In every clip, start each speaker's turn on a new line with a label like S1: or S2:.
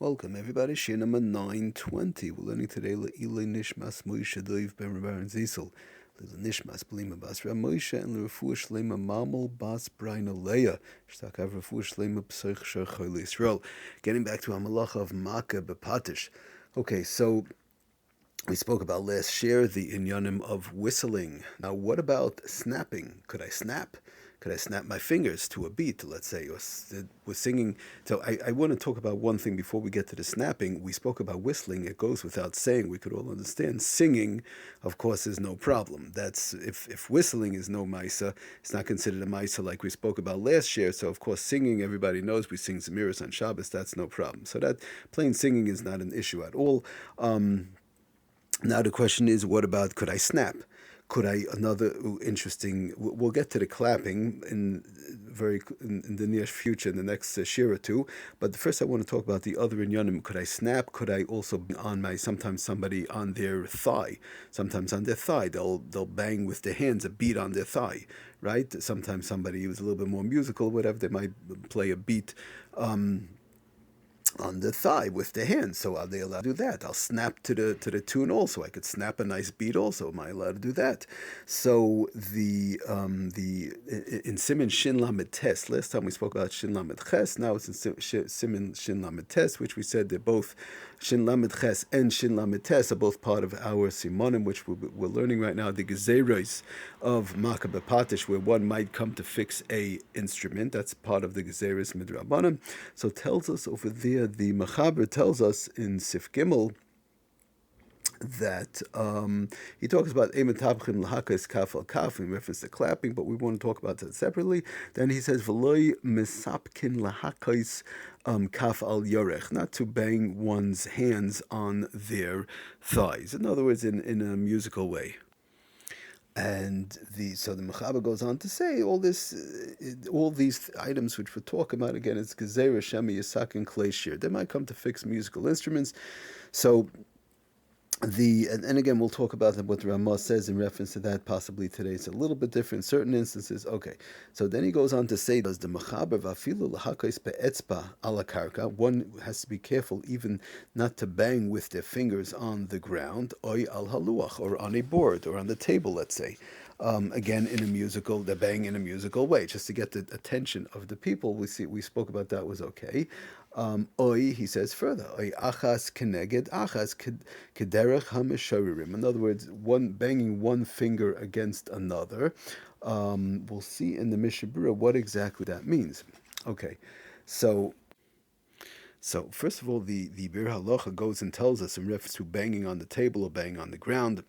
S1: Welcome everybody, Shir number 920. We're learning today Le'ilei Nishmas Moshe Doiv Ben Rabaran Zisel, Le'ilei Nishmas Belima Bas Ram Moshe, and Le'refuah Shlema Mamel Bas Braina Leah, Shtakav Refuah Shlema B'Soich Shar Chol Yisrael. Getting back to our malacha of MAKEH B'PATISH. Okay, so we spoke about last share the inyanim of whistling. Now, what about snapping? Could I snap? Could I snap my fingers to a beat, let's say, or was singing? So I want to talk about one thing before we get to the snapping. We spoke about whistling. It goes without saying. We could all understand. Singing, of course, is no problem. That's if whistling is no maisa, it's not considered a maisa like we spoke about last year. So, of course, singing, everybody knows we sing Zemiros on Shabbos. That's no problem. So that plain singing is not an issue at all. Now the question is, what about could I snap? Could I, another interesting, we'll get to the clapping in the near future, in the next shir or two, but first I want to talk about the other inyanim. Could I snap? Could I also sometimes somebody on their thigh, they'll bang with their hands, a beat on their thigh, right? Sometimes somebody who's a little bit more musical, whatever, they might play a beat, on the thigh with the hands. So are they allowed to do that? I'll snap to the tune also. I could snap a nice beat also. Am I allowed to do that? So the in Siman Shin Lamed Tes, last time we spoke about Shin Lamed Ches, now it's in Siman Shin Lamed Tes, which we said they're both Shin Lamed Ches and Shin Lamed Tes are both part of our Simonim, which we're learning right now, the Gezeros of MAKEH B'PATISH, where one might come to fix a instrument. That's part of the Gezeros Midrabanan. So it tells us over there, the Mechaber tells us in Sif Gimel that he talks about Emetavchim Lahakais Kaf al Kaf in reference to clapping, but we want to talk about that separately. Then he says V'loi Misapkin Lahakais Kaf al Yorech, not to bang one's hands on their thighs. In other words, in a musical way. And so the Mechaber goes on to say all these items which we're talking about again. It's Gezerah, Shemi, Yisak, and Klei Shir. They might come to fix musical instruments. So and again we'll talk about what the Ramah says in reference to that possibly today. It's a little bit different in certain instances. Okay, so then he goes on to say, does the Mechaber vafilu lahakos be'etzba ala karka? One has to be careful even not to bang with their fingers on the ground, oy al haluach, or on a board or on the table, let's say. Again, they're banging in a musical way, just to get the attention of the people. We spoke about that was okay. Oy, he says further, oy achas keneged achas kederech hamesharirim. In other words, banging one finger against another. We'll see in the Mishabura what exactly that means. Okay, so first of all, the Bir Halacha goes and tells us in reference to banging on the table or banging on the ground.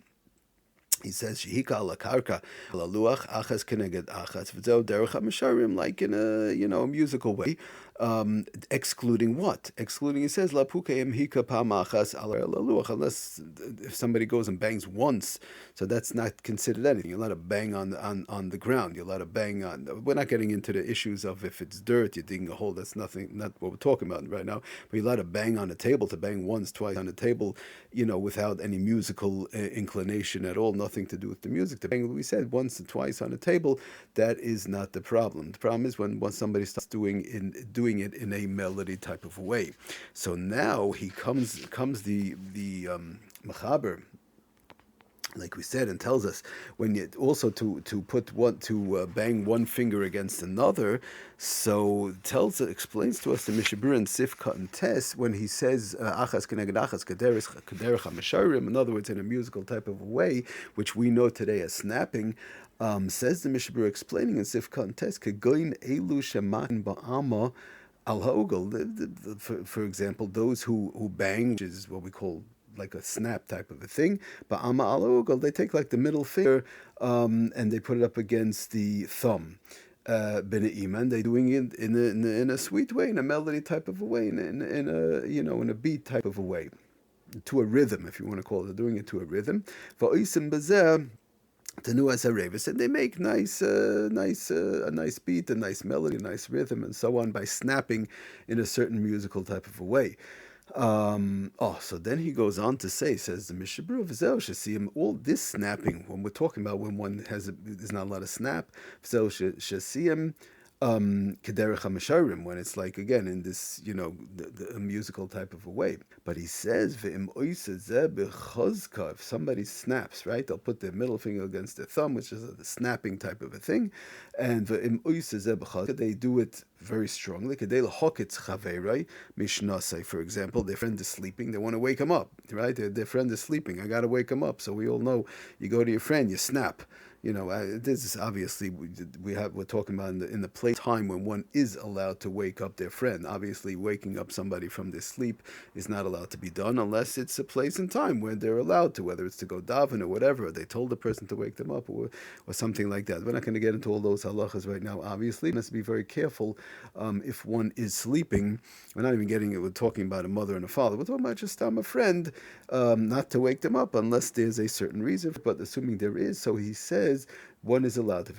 S1: He says, "Shehika ala karka laluach achas keneged achas v'zeu derech hamesharim," like in a musical way. Excluding what? Excluding, he says, La pukeim hika pamachas ala laluach, unless if somebody goes and bangs once, so that's not considered anything. You're allowed to bang on the ground. You're allowed to bang on. We're not getting into the issues of if it's dirt, you're digging a hole. That's not what we're talking about right now. But you're allowed to bang on a table, to bang once, twice on a table, without any musical inclination at all, nothing to do with the music. The bang, we said, once or twice on a table, that is not the problem. The problem is when somebody starts doing it in a melody type of way. So now he comes the Mechaber, like we said, and tells us when you also to bang one finger against another. So explains to us the Mishabur and Sifka and Tes when he says achas keneged achas kederech hamesharim. In other words, in a musical type of way, which we know today as snapping. Says the Mishabur, explaining in Sifka and Tes kegoin elu shemakin ba'ama al ha'ogel. For example, those who bang, which is what we call like a snap type of a thing, but ama al ha'ogel, they take like the middle finger and they put it up against the thumb. B'ne'ima, they're doing it in a sweet way, in a melody type of a way, in a beat type of a way, to a rhythm, if you want to call it. They're doing it to a rhythm. Va'osim b'zeh Tanu as Harevis, and they make a nice beat, a nice melody, a nice rhythm, and so on by snapping in a certain musical type of a way. So then he goes on to say, says the Mishabur, V'zeu shesiyim, all this snapping, when we're talking about when one is not allowed to snap, V'zeu shesiyim, Kederech HaMesharim, when it's like, again, in this, a musical type of a way. But he says, V'im oisa zeh b'chozka, if somebody snaps, right, they'll put their middle finger against their thumb, which is a snapping type of a thing, and V'im oisa zeh b'chozka, they do it very strongly. Kedei l'hoketz chaverai mishnasai, for example, their friend is sleeping, they want to wake him up, right? Their friend is sleeping, I got to wake him up. So we all know, you go to your friend, you snap. This is obviously we're talking about in the place time when one is allowed to wake up their friend. Obviously, waking up somebody from their sleep is not allowed to be done unless it's a place and time where they're allowed to, whether it's to go daven or whatever, or they told the person to wake them up or something like that. We're not going to get into all those halachas right now. Obviously, one has to be very careful if one is sleeping. We're not even getting it. We're talking about a mother and a father. We're talking about just a friend, not to wake them up unless there's a certain reason. But assuming there is, so he says one is allowed to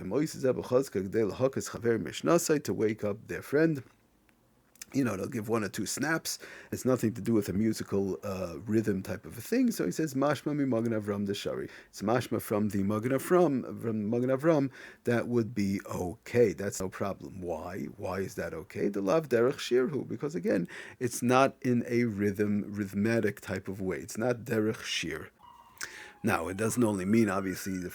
S1: wake up their friend. They'll give one or two snaps. It's nothing to do with a musical rhythm type of a thing. So he says, Mashma mi Magen Avram the Shari. It's Mashma from the Magen Avram, that would be okay. That's no problem. Why? Why is that okay? The lav derech shirhu, because again, it's not in a rhythmatic type of way. It's not derech shir. Now, it doesn't only mean, obviously, the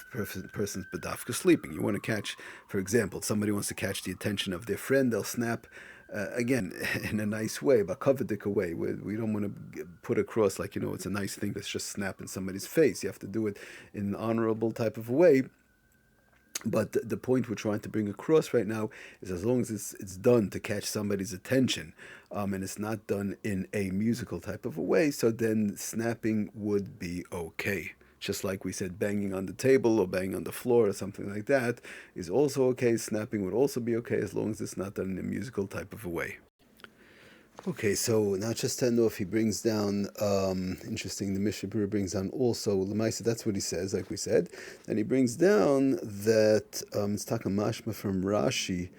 S1: person's bedafka sleeping. You want to catch, for example, somebody wants to catch the attention of their friend, they'll snap, again, in a nice way, but covedik way. We don't want to put across like, it's a nice thing that's just snap in somebody's face. You have to do it in an honorable type of a way. But the point we're trying to bring across right now is as long as it's done to catch somebody's attention, and it's not done in a musical type of a way, so then snapping would be okay. Just like we said, banging on the table or banging on the floor or something like that is also okay. Snapping would also be okay as long as it's not done in a musical type of a way. Okay, so now just to know if he brings down, interesting, the Mishnah Berurah brings down also, Lemaisa, that's what he says, like we said. And he brings down that, it's Taka Mashma from Rashi,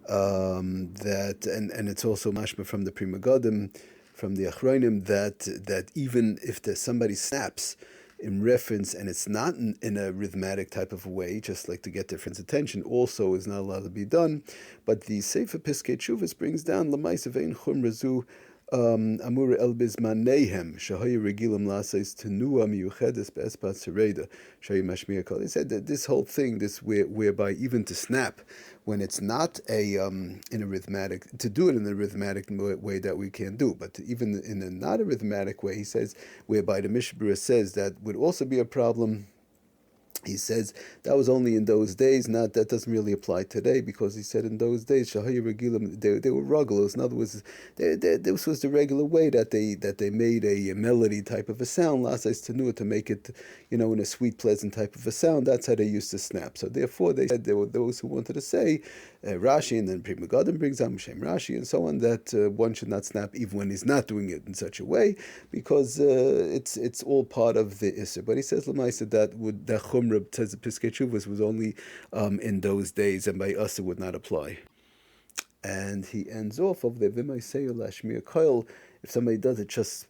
S1: that, and it's also Mashma from the Pri Megadim, from the Achronim, that even if somebody snaps, in reference, and it's not in a rhythmatic type of way, just like to get their friend's attention, also is not allowed to be done. But the Sefer Piskei Teshuvos brings down L'maisa ve'in chumra zu amur el bizmanehem shahayu regilim lasais tenua miyuchedes be'espat sereda shayu mashmiya kol. He said that this whole thing, this whereby even to snap when it's not in a rhythmatic, to do it in a rhythmatic way that we can do, but even in a not a rhythmatic way, he says, whereby the Mishnah Berurah says that would also be a problem. He says that was only in those days. That doesn't really apply today, because he said in those days Shahayu Regilim, they were rugulos. In other words, this was the regular way that they made a melody type of a sound, Lasais Tanua, to make it, in a sweet, pleasant type of a sound. That's how they used to snap. So therefore, they said there were those who wanted to say Rashi, and then Pri Megadim brings down Shem Rashi and so on, that one should not snap even when he's not doing it in such a way, because it's all part of the Isser. But he says Lamaisa that Chumra says the Piskei Teshuvos was only in those days, and by us it would not apply. And he ends off of the V'maiseyu lashmiya koil. If somebody does it just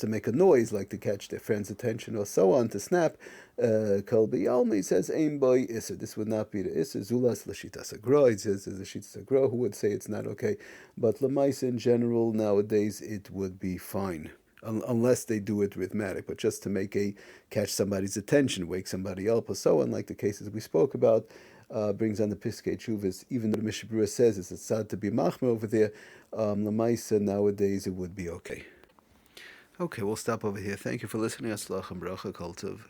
S1: to make a noise, like to catch their friend's attention or so on, to snap, kol b'yalma, he says ein boy issa. This would not be the issa. Zulas l'shitas agra. He says there's a shitas agra who would say it's not okay, but l'maisa in general nowadays it would be fine. Unless they do it rhythmatic, but just to catch somebody's attention, wake somebody up or so on, like the cases we spoke about, brings on the Piskei Teshuvos. Even though the Mishnah Berurah says it's sad to be machmer over there, l'maisa nowadays it would be okay. Okay, we'll stop over here. Thank you for listening. Aslach and bracha kol tov.